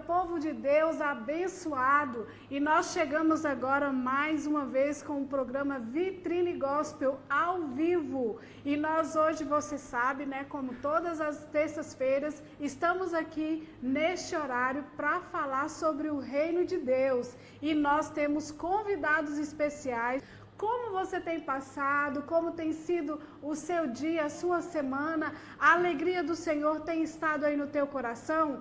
povo de Deus abençoado, e nós chegamos agora mais uma vez com o programa Vitrine Gospel ao vivo, e nós hoje, você sabe, né, como todas as terças-feiras, estamos aqui neste horário para falar sobre o reino de Deus, e nós temos convidados especiais. Como você tem passado, como tem sido o seu dia, a sua semana, a alegria do Senhor tem estado aí no teu coração?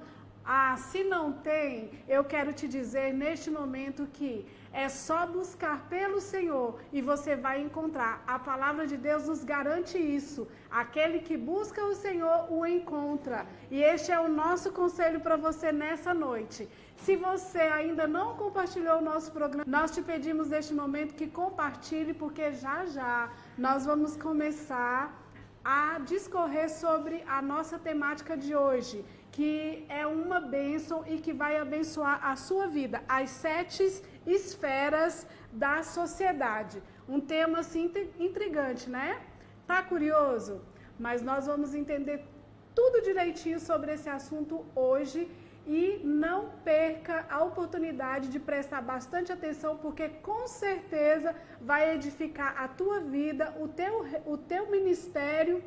Ah, se não tem, eu quero te dizer neste momento que é só buscar pelo Senhor e você vai encontrar. A palavra de Deus nos garante isso. Aquele que busca o Senhor o encontra. E este é o nosso conselho para você nessa noite. Se você ainda não compartilhou o nosso programa, nós te pedimos neste momento que compartilhe, porque já já nós vamos começar a discorrer sobre a nossa temática de hoje, que é uma bênção e que vai abençoar a sua vida, as 7 esferas da sociedade. Um tema assim intrigante, né? Tá curioso? Mas nós vamos entender tudo direitinho sobre esse assunto hoje. E não perca a oportunidade de prestar bastante atenção, porque com certeza vai edificar a tua vida, o teu ministério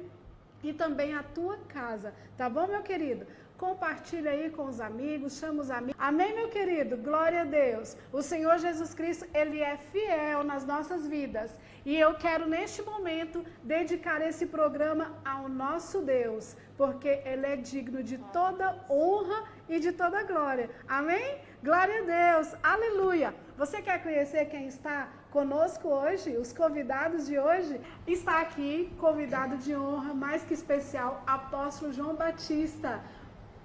e também a tua casa. Tá bom, meu querido? Compartilha aí com os amigos, chama os amigos. Amém, meu querido? Glória a Deus. O Senhor Jesus Cristo, Ele é fiel nas nossas vidas. E eu quero, neste momento, dedicar esse programa ao nosso Deus, porque Ele é digno de toda honra e de toda glória. Amém? Glória a Deus. Aleluia. Você quer conhecer quem está conosco hoje? Os convidados de hoje? Está aqui, convidado de honra, mais que especial, apóstolo João Batista.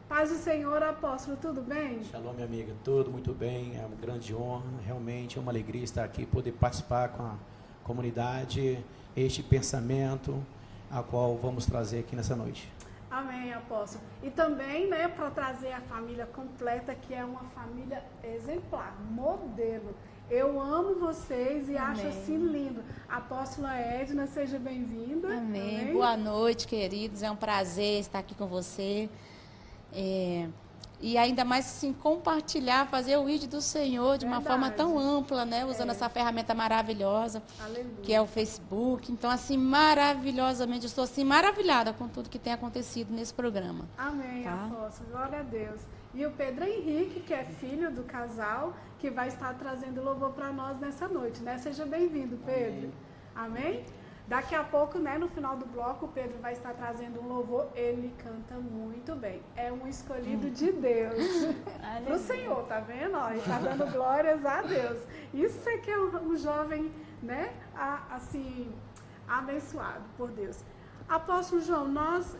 Paz do Senhor, apóstolo, tudo bem? Shalom, minha amiga, tudo muito bem, é uma grande honra, realmente é uma alegria estar aqui, poder participar com a comunidade, este pensamento, a qual vamos trazer aqui nessa noite. Amém, apóstolo. E também, né, para trazer a família completa, que é uma família exemplar, modelo. Eu amo vocês e Amém. Acho assim lindo. Apóstola Edna, seja bem-vinda. Amém. Boa noite, queridos, é um prazer estar aqui com você. E ainda mais assim, compartilhar, fazer o vídeo do Senhor de uma forma tão ampla, né? Usando essa ferramenta maravilhosa, Aleluia. Que é o Facebook. Então, assim, maravilhosamente, eu estou assim, maravilhada com tudo que tem acontecido nesse programa. Amém, Tá? apóstolo, glória a Deus. E o Pedro Henrique, que é filho do casal, que vai estar trazendo louvor para nós nessa noite, né? Seja bem-vindo, Pedro. Amém? Daqui a pouco, né, no final do bloco, o Pedro vai estar trazendo um louvor. Ele canta muito bem. É um escolhido de Deus. Pro Senhor, tá vendo? Ó, ele tá dando glórias a Deus. Isso é que é um jovem, né, assim, abençoado por Deus. Apóstolo João, nós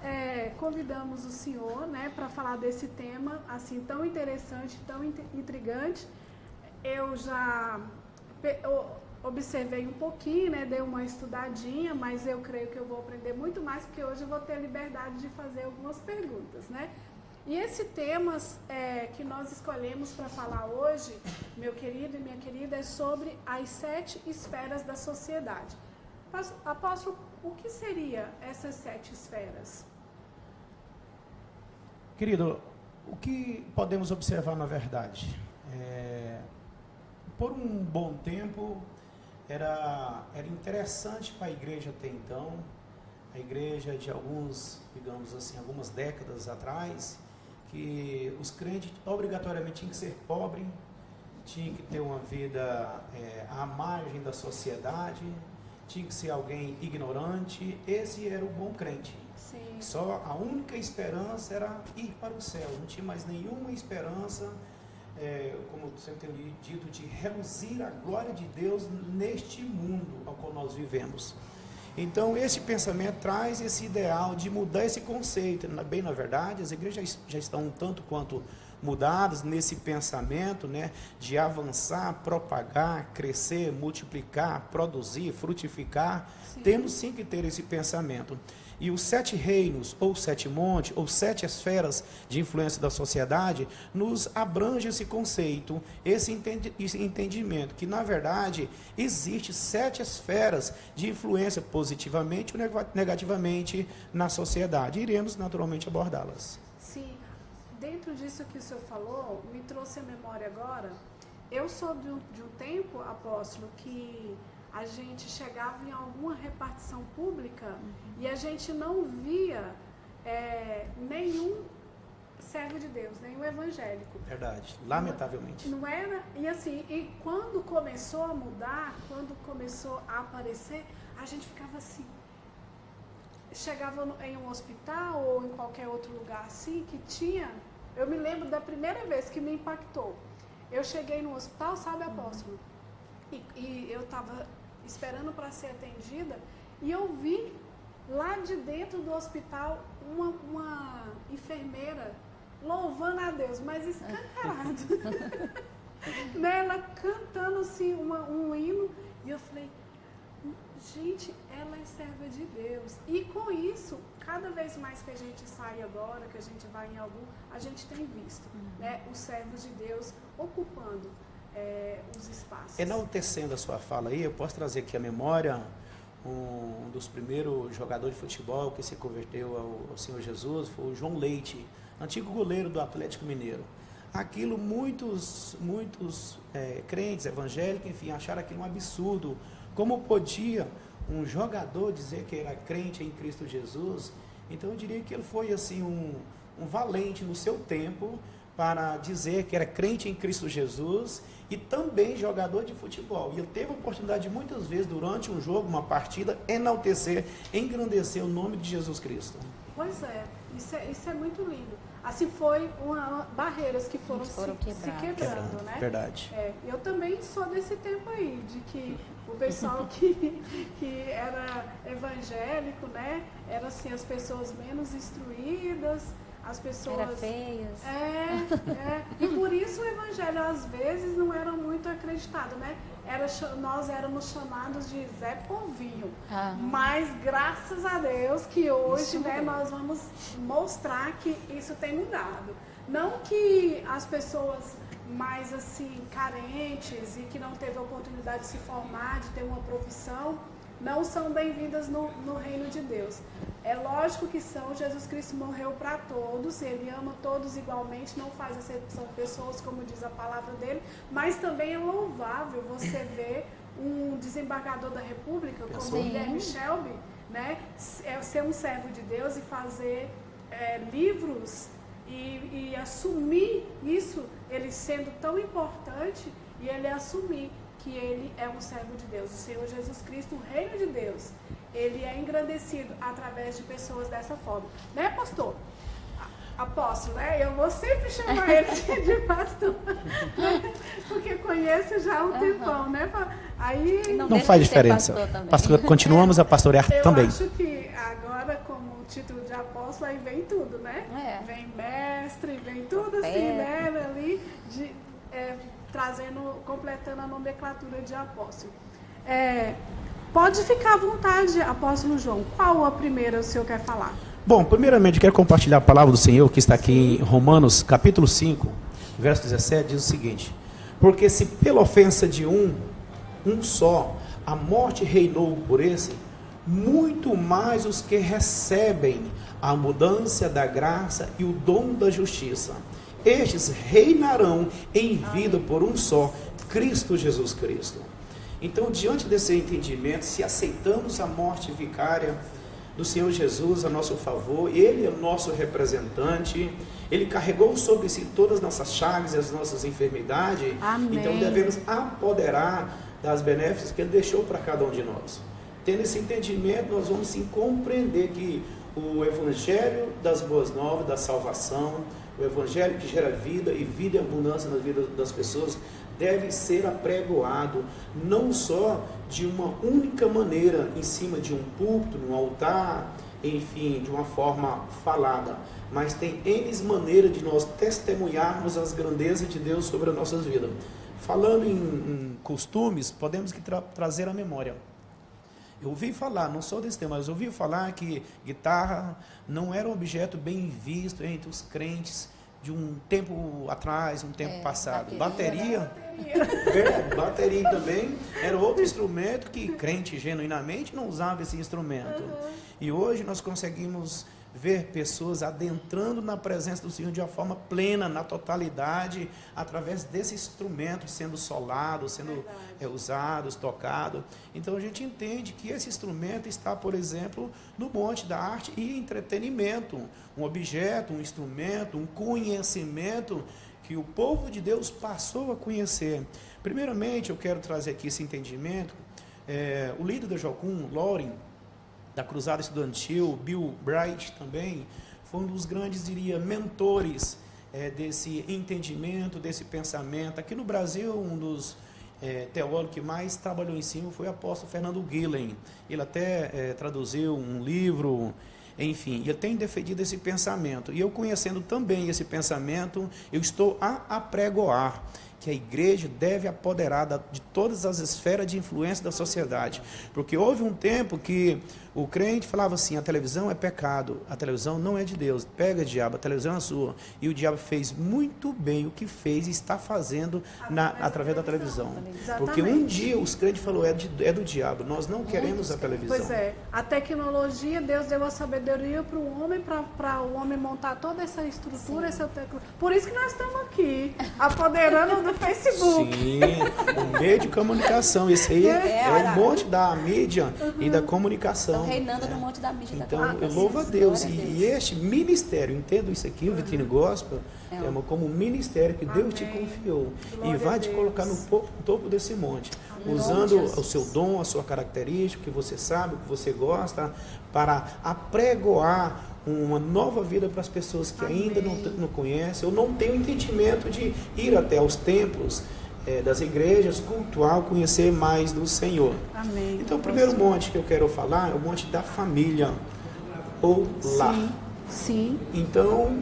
convidamos o senhor, né, para falar desse tema, assim, tão interessante, tão intrigante. Eu já observei um pouquinho, né, dei uma estudadinha, mas eu creio que eu vou aprender muito mais, porque hoje eu vou ter a liberdade de fazer algumas perguntas, né? E esse tema que nós escolhemos para falar hoje, meu querido e minha querida, é sobre as 7 esferas da sociedade. Apóstolo, o que seria essas 7 esferas? Querido, o que podemos observar na verdade? Por um bom tempo, era interessante para a igreja até então, a igreja de digamos assim, algumas décadas atrás, que os crentes obrigatoriamente tinham que ser pobres, tinham que ter uma vida à margem da sociedade, tinha que ser alguém ignorante. Esse era o bom crente. Sim. Só a única esperança era ir para o céu, não tinha mais nenhuma esperança, como sempre tenho dito, de reduzir a glória de Deus neste mundo ao qual nós vivemos. Então esse pensamento traz esse ideal de mudar esse conceito. Bem, na verdade, as igrejas já estão um tanto quanto mudadas nesse pensamento, né, de avançar, propagar, crescer, multiplicar, produzir, frutificar. Sim. Temos sim que ter esse pensamento. E os 7 reinos, ou 7 montes, ou 7 esferas de influência da sociedade, nos abrange esse conceito, esse entendimento, que na verdade existe 7 esferas de influência positivamente ou negativamente na sociedade. Iremos naturalmente abordá-las. Sim. dentro disso que o senhor falou, me trouxe a memória agora. Eu sou de um tempo, apóstolo, que a gente chegava em alguma repartição pública e a gente não via nenhum servo de Deus, nenhum evangélico. Verdade, lamentavelmente. Não era? E assim, e quando começou a mudar, quando começou a aparecer, a gente ficava assim. Chegava em um hospital ou em qualquer outro lugar assim, que tinha... Eu me lembro da primeira vez que me impactou. Eu cheguei no hospital, sabe, apóstolo? E eu estava esperando para ser atendida e eu vi lá de dentro do hospital uma enfermeira louvando a Deus, mas escancarado. Ela cantando assim um hino. E eu falei, gente, ela é serva de Deus. E com isso, cada vez mais que a gente sai agora, que a gente vai em algum, a gente tem visto os servos de Deus ocupando os espaços. Enaltecendo a sua fala aí, eu posso trazer aqui a memória um dos primeiros jogadores de futebol que se converteu ao Senhor Jesus, foi o João Leite, antigo goleiro do Atlético Mineiro. Aquilo, muitos crentes evangélicos, enfim, acharam aquilo um absurdo. Como podia um jogador dizer que era crente em Cristo Jesus? Então eu diria que ele foi assim um valente no seu tempo para dizer que era crente em Cristo Jesus e também jogador de futebol. E ele teve a oportunidade muitas vezes durante um jogo, uma partida, enaltecer, engrandecer o nome de Jesus Cristo. Pois é, isso é muito lindo. Assim foi barreiras que foram se quebrando, né? Verdade. Eu também sou desse tempo aí, de que o pessoal que era evangélico, né? Era assim, as pessoas menos instruídas, as pessoas... Era feias. E por isso o evangelho às vezes não era muito acreditado, né? Nós éramos chamados de Zé Povinho. Mas graças a Deus que hoje, né, nós vamos mostrar que isso tem mudado. Não que as pessoas mais assim carentes e que não teve a oportunidade de se formar, de ter uma profissão, não são bem-vindas no reino de Deus. É lógico que são. Jesus Cristo morreu para todos, Ele ama todos igualmente, não faz acepção de pessoas, como diz a palavra dele, mas também é louvável você ver um desembargador da República, como Guilherme Shelby, né, ser um servo de Deus e fazer livros e assumir isso, ele sendo tão importante, e ele assumir que ele é um servo de Deus. O Senhor Jesus Cristo, o reino de Deus, ele é engrandecido através de pessoas dessa forma. Né, pastor? Apóstolo, né? Eu vou sempre chamar ele de pastor, porque conheço já há um tempão, né? Aí não faz diferença. Pastor, continuamos a pastorear também. Eu acho que agora, como o título de apóstolo, aí vem tudo, né? Vem mestre, vem tudo assim, né? Ali, completando a nomenclatura de apóstolo. Pode ficar à vontade, apóstolo João. Qual a primeira o senhor quer falar? Bom, primeiramente quero compartilhar a palavra do Senhor que está aqui em Romanos capítulo 5, verso 17, diz o seguinte: porque se pela ofensa de um só, a morte reinou por esse, muito mais os que recebem a mudança da graça e o dom da justiça, estes reinarão em vida por um só, Cristo Jesus Cristo. Então, diante desse entendimento, se aceitamos a morte vicária do Senhor Jesus a nosso favor, Ele é o nosso representante, Ele carregou sobre si todas as nossas chagas e as nossas enfermidades. Amém. Então devemos apoderar das benéficas que Ele deixou para cada um de nós. Tendo esse entendimento, nós vamos sim compreender que o Evangelho das Boas Novas, da salvação, o Evangelho que gera vida e vida e abundância na vida das pessoas, deve ser apregoado não só de uma única maneira, em cima de um púlpito, num altar, enfim, de uma forma falada, mas tem N maneiras de nós testemunharmos as grandezas de Deus sobre as nossas vidas. Falando em costumes, podemos trazer a memória. Eu ouvi falar, não sou desse tema, mas ouvi falar que guitarra não era um objeto bem visto entre os crentes de um tempo atrás, um tempo passado. Bateria também era outro instrumento que crente genuinamente não usava esse instrumento. E hoje nós conseguimos ver pessoas adentrando na presença do Senhor de uma forma plena, na totalidade, através desse instrumento sendo solado, sendo usados, tocado. Então a gente entende que esse instrumento está, por exemplo, no monte da arte e entretenimento, um objeto, um instrumento, um conhecimento que o povo de Deus passou a conhecer. Primeiramente, eu quero trazer aqui esse entendimento. O líder da Jocum, Loren, da Cruzada Estudantil, Bill Bright também, foi um dos grandes, diria, mentores desse entendimento, desse pensamento. Aqui no Brasil, um dos teólogos que mais trabalhou em cima foi o apóstolo Fernando Guilhem. Ele até traduziu um livro, enfim, ele tem defendido esse pensamento. E eu, conhecendo também esse pensamento, eu estou a apregoar que a igreja deve apoderar de todas as esferas de influência da sociedade. Porque houve um tempo que o crente falava assim, a televisão é pecado, a televisão não é de Deus, pega diabo, a televisão é sua. E o diabo fez muito bem o que fez e está fazendo através da televisão. Porque um dia os crentes falaram, é do diabo, nós não queremos a televisão. Pois é, a tecnologia, Deus deu a sabedoria para o homem, para o homem montar toda essa estrutura, por isso que nós estamos aqui, apoderando do Facebook. Sim, o meio de comunicação, esse aí é o monte da mídia e da comunicação. Reinando no monte da mídia. Então, eu louvo a Deus. E este ministério, entendo isso aqui, o Vitrine Gospel, como um ministério que Deus te confiou. E vai te colocar no topo desse monte, usando o seu dom, a sua característica, o que você sabe, o que você gosta, para apregoar uma nova vida para as pessoas que ainda não conhecem, ou não têm o entendimento de ir até os templos das igrejas, cultuar, conhecer mais do Senhor. Amém. Então, o primeiro monte que eu quero falar é o monte da família, ou lar. Sim. Então,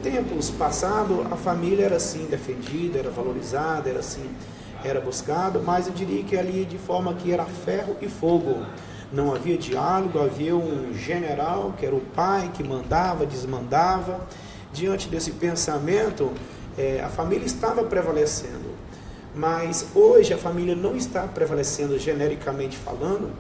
tempos passados, a família era assim defendida, era valorizada, era assim, era buscada, mas eu diria que ali de forma que era ferro e fogo. Não havia diálogo, havia um general, que era o pai, que mandava, desmandava. Diante desse pensamento, a família estava prevalecendo. Mas hoje a família não está prevalecendo genericamente falando,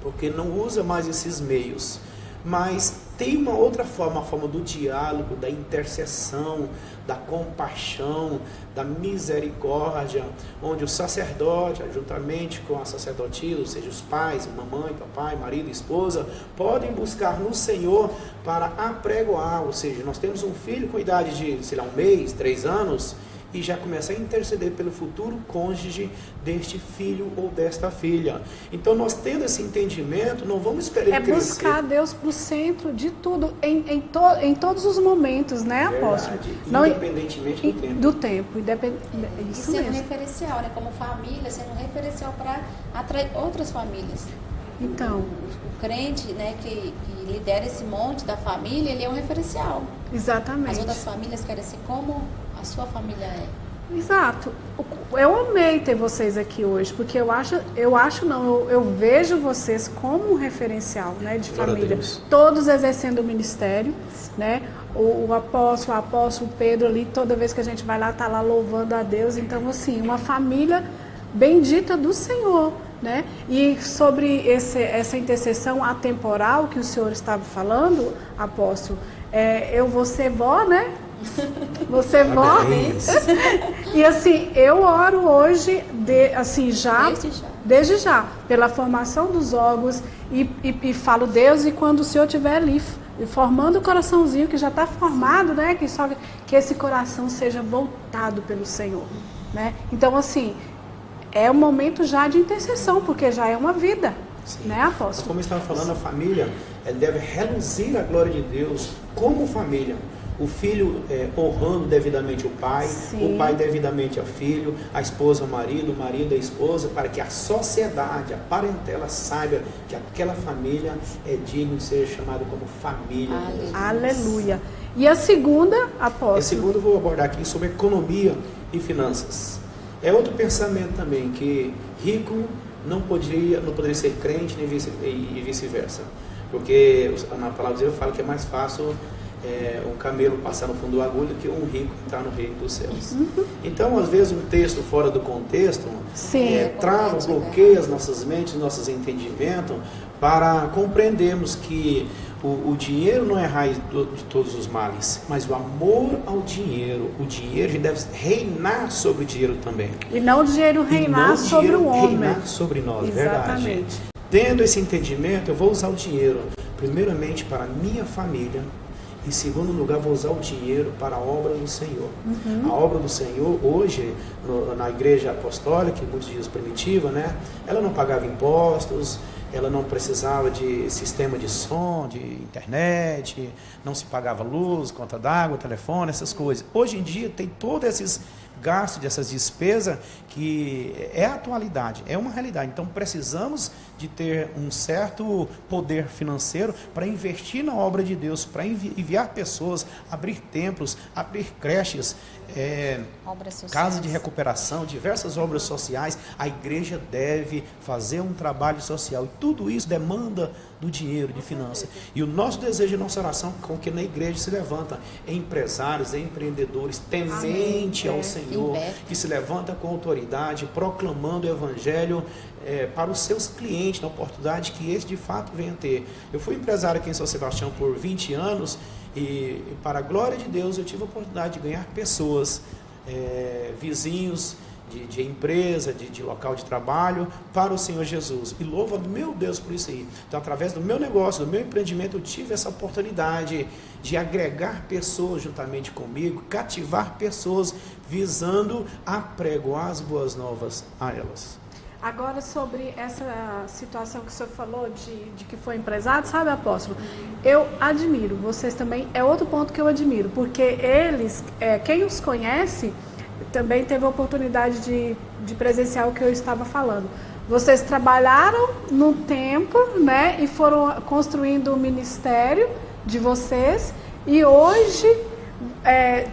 porque não usa mais esses meios. Mas tem uma outra forma, a forma do diálogo, da intercessão, da compaixão, da misericórdia, onde o sacerdote, juntamente com a sacerdotisa, ou seja, os pais, mamãe, papai, marido, esposa, podem buscar no Senhor para apregoar, ou seja, nós temos um filho com idade de, sei lá, 1 mês, 3 anos, e já começa a interceder pelo futuro cônjuge deste filho ou desta filha. Então, nós tendo esse entendimento, não vamos esperar crescer. Buscar Deus para o centro de tudo, em todos os momentos, né, apóstolo? Independentemente do tempo. Isso sendo mesmo. referencial, né? Como família, sendo referencial para atrair outras famílias. Então, o crente, né, que lidera esse monte da família, ele é um referencial. Exatamente. As outras famílias querem ser como a sua família é. Exato. Eu amei ter vocês aqui hoje, porque eu vejo vocês como um referencial, né, de família. Todos exercendo o ministério, né? O apóstolo Pedro ali, toda vez que a gente vai lá, tá lá louvando a Deus. Então, assim, uma família bendita do Senhor, né? E sobre essa intercessão atemporal que o senhor estava falando, apóstolo, eu vou ser vó, né? Você vó. E assim, eu oro hoje, desde já, pela formação dos órgãos e falo, Deus, e quando o Senhor estiver ali formando o coraçãozinho que já está formado, né? Que esse coração seja voltado pelo Senhor, né? Então, assim, é um momento já de intercessão, porque já é uma vida. Sim. Né, apóstolo? Como eu estava falando, a família deve reluzir a glória de Deus como família. O filho honrando devidamente o pai, Sim. o pai devidamente ao filho, a esposa ao marido, o marido à esposa, para que a sociedade, a parentela saiba que aquela família é digna de ser chamada como família. Aleluia. E a segunda, apóstolo? A segunda eu vou abordar aqui sobre economia e finanças. É outro pensamento também, que rico não poderia ser crente nem vice-versa. Porque na palavra de Deus fala que é mais fácil um camelo passar no fundo da agulha do que um rico entrar no reino dos céus. Então, às vezes, um texto fora do contexto trava, bloqueia as nossas mentes, nossos entendimentos, para compreendermos que o dinheiro não é raiz de todos os males, mas o amor ao dinheiro. O dinheiro, a gente deve reinar sobre o dinheiro também. E não o dinheiro reinar sobre o homem. Reinar sobre nós, exatamente. Verdade. Tendo esse entendimento, eu vou usar o dinheiro, primeiramente, para a minha família. Em segundo lugar, vou usar o dinheiro para a obra do Senhor. A obra do Senhor, hoje, na igreja apostólica, que muitos dias primitiva, né? Ela não pagava impostos, ela não precisava de sistema de som, de internet, não se pagava luz, conta d'água, telefone, essas coisas. Hoje em dia tem todos esses gastos, dessas despesas, que é a atualidade, é uma realidade. Então precisamos de ter um certo poder financeiro para investir na obra de Deus, para enviar pessoas, abrir templos, abrir creches, casas de recuperação, diversas obras sociais. A igreja deve fazer um trabalho social, e tudo isso demanda do dinheiro, de finanças. E o nosso desejo e nossa oração com que na igreja se levanta empresários, empreendedores, temente ao Senhor, que se levanta com autoridade, proclamando o evangelho para os seus clientes, na oportunidade que eles de fato venham ter. Eu fui empresário aqui em São Sebastião por 20 anos e para a glória de Deus eu tive a oportunidade de ganhar pessoas, vizinhos de empresa, de local de trabalho, para o Senhor Jesus. E louvo, meu Deus, por isso aí. Então, através do meu negócio, do meu empreendimento, eu tive essa oportunidade de agregar pessoas juntamente comigo, cativar pessoas, visando apregoar as boas novas a elas. Agora, sobre essa situação que o senhor falou de que foi empresário, sabe, apóstolo? Eu admiro, vocês também, é outro ponto que eu admiro, porque eles, quem os conhece, também teve a oportunidade de presenciar o que eu estava falando. Vocês trabalharam no tempo, né, e foram construindo o ministério de vocês, e hoje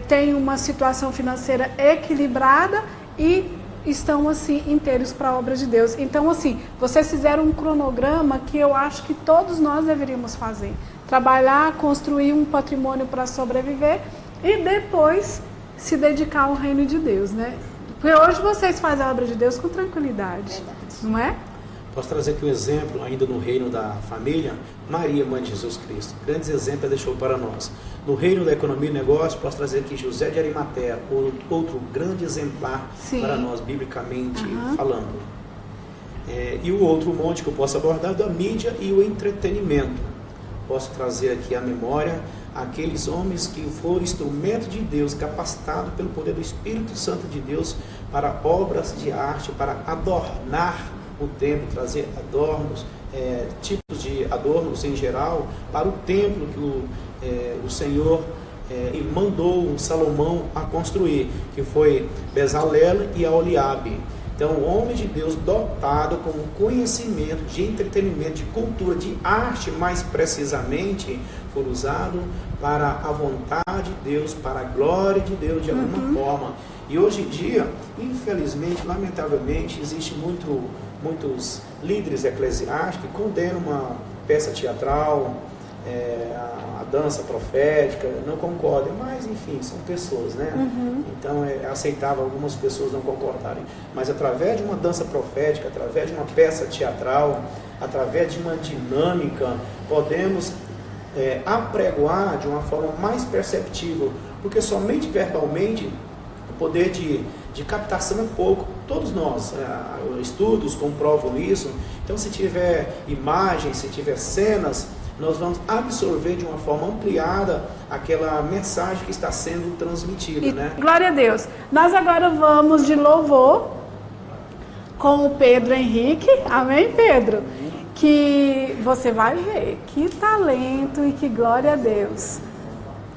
tem uma situação financeira equilibrada e estão assim inteiros para a obra de Deus. Então, assim, vocês fizeram um cronograma que eu acho que todos nós deveríamos fazer. Trabalhar, construir um patrimônio para sobreviver e depois se dedicar ao reino de Deus, né? Porque hoje vocês fazem a obra de Deus com tranquilidade. Verdade. Não é? Posso trazer aqui um exemplo, ainda no reino da família, Maria, mãe de Jesus Cristo. Grandes exemplos ela deixou para nós. No reino da economia e negócio, posso trazer aqui José de Arimateia, outro grande exemplar para nós, biblicamente falando. E o outro monte que eu posso abordar é da mídia e o entretenimento. Posso trazer aqui à memória aqueles homens que foram instrumento de Deus, capacitados pelo poder do Espírito Santo de Deus para obras de arte, para adornar o templo, trazer adornos, tipos de adornos em geral, para o templo que o Senhor mandou Salomão a construir, que foi Bezalel e Aholiabe. Então, homem de Deus dotado com conhecimento de entretenimento, de cultura, de arte, mais precisamente, for usado para a vontade de Deus, para a glória de Deus de alguma forma. E hoje em dia, infelizmente, lamentavelmente, existe muitos líderes eclesiásticos que condenam uma peça teatral, a dança profética, não concordam, mas enfim, são pessoas, né? Então é aceitável algumas pessoas não concordarem, mas através de uma dança profética, através de uma peça teatral, através de uma dinâmica, podemos apregoar de uma forma mais perceptível, porque somente verbalmente o poder de captação é pouco. Todos nós, estudos comprovam isso. Então, se tiver imagens, se tiver cenas, nós vamos absorver de uma forma ampliada aquela mensagem que está sendo transmitida, né? Glória a Deus. Nós agora vamos de louvor com o Pedro Henrique. Amém, Pedro? Que você vai ver que talento e que glória a Deus.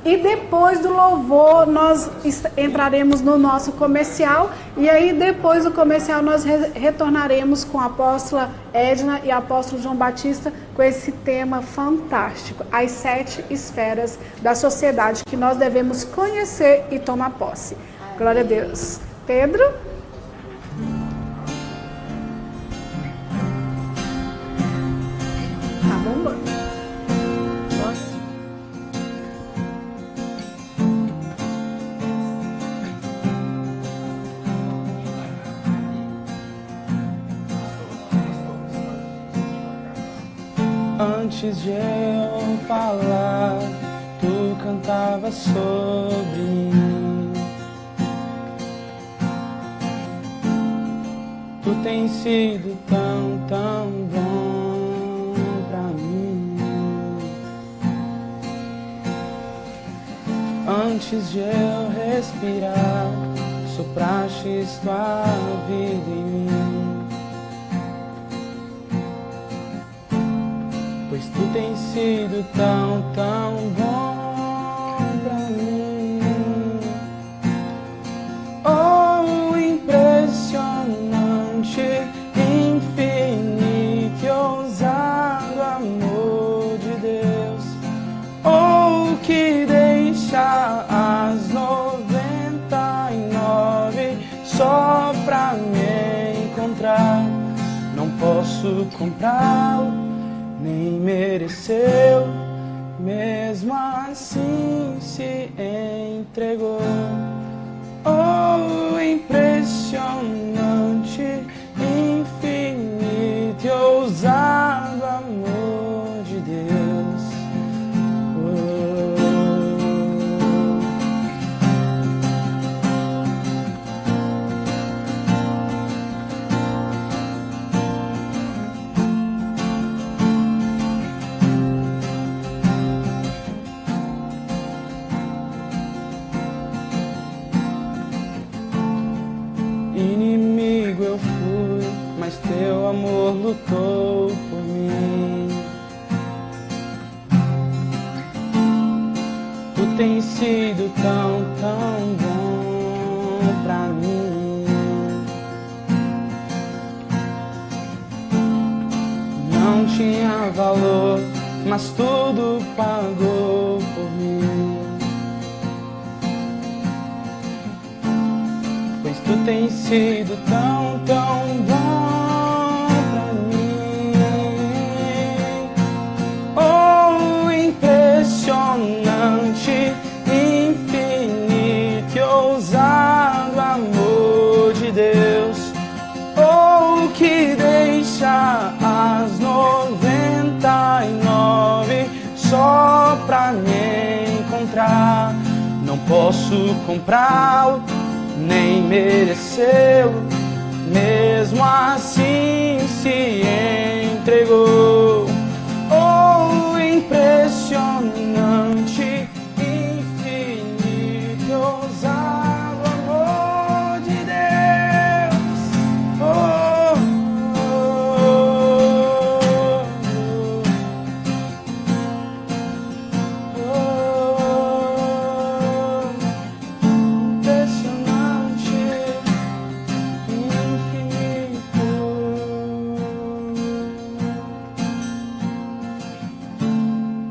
E depois do louvor nós entraremos no nosso comercial, e aí depois do comercial nós retornaremos com a apóstola Edna e o apóstolo João Batista com esse tema fantástico, as 7 esferas da sociedade que nós devemos conhecer e tomar posse. Glória a Deus. Pedro? Tá bombando. Antes de eu falar, tu cantava sobre mim. Tu tens sido tão, tão bom pra mim. Antes de eu respirar, soprastes tua vida em mim. Pois tu tens sido tão, tão bom pra mim. Oh, impressionante, infinito e ousado amor de Deus. Oh, que deixa as 99 só pra me encontrar. Não posso comprá-lo, nem mereceu, mesmo assim se entregou. Oh, impressionante, infinito e ousado amor de Deus. Inimigo eu fui, mas teu amor lutou por mim. Tu tens sido tão, tão bom pra mim. Não tinha valor, mas tudo pagou por mim. Pois tu tens sido tão, tão bom pra mim. Oh, impressionante, infinito e ousado amor de Deus. Oh, que deixa as 99 só pra me encontrar. Não posso comprá-lo, nem mereceu, mesmo assim se entregou. Oh, impressionante, infinito, ousado amor de Deus. Oh, oh, oh, oh. Impressionante, infinito.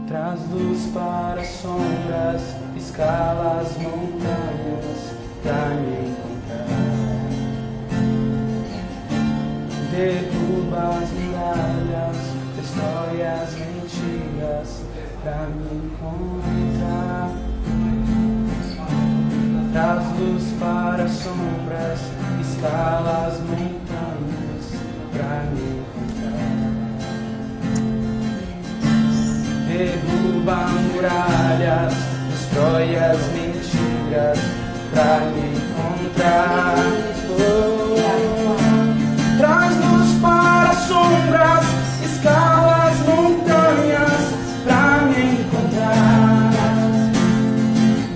Traz luz para as sombras, escala as montanhas pra me encontrar. Derruba as muralhas, destrói as mentiras pra me encontrar. Traz luz para as sombras, escala as montanhas pra me encontrar. Derruba muralhas, destrói as mentiras pra me encontrar. Oh, traz luz para as sombras, escala as montanhas pra me encontrar.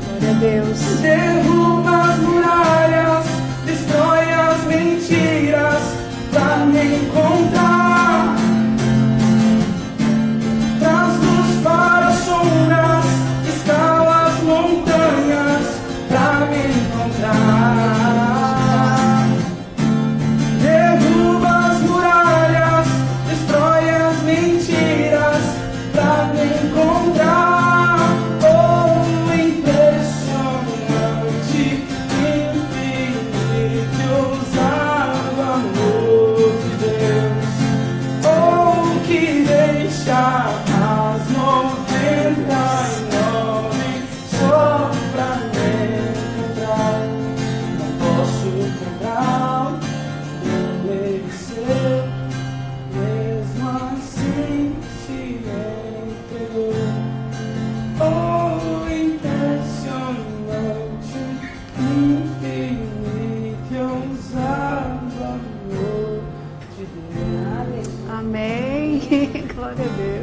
Glória a Deus. Derruba as muralhas, destrói as mentiras pra me encontrar. Traz luz para as sombras, escala as montanhas pra Amém. Glória a Deus.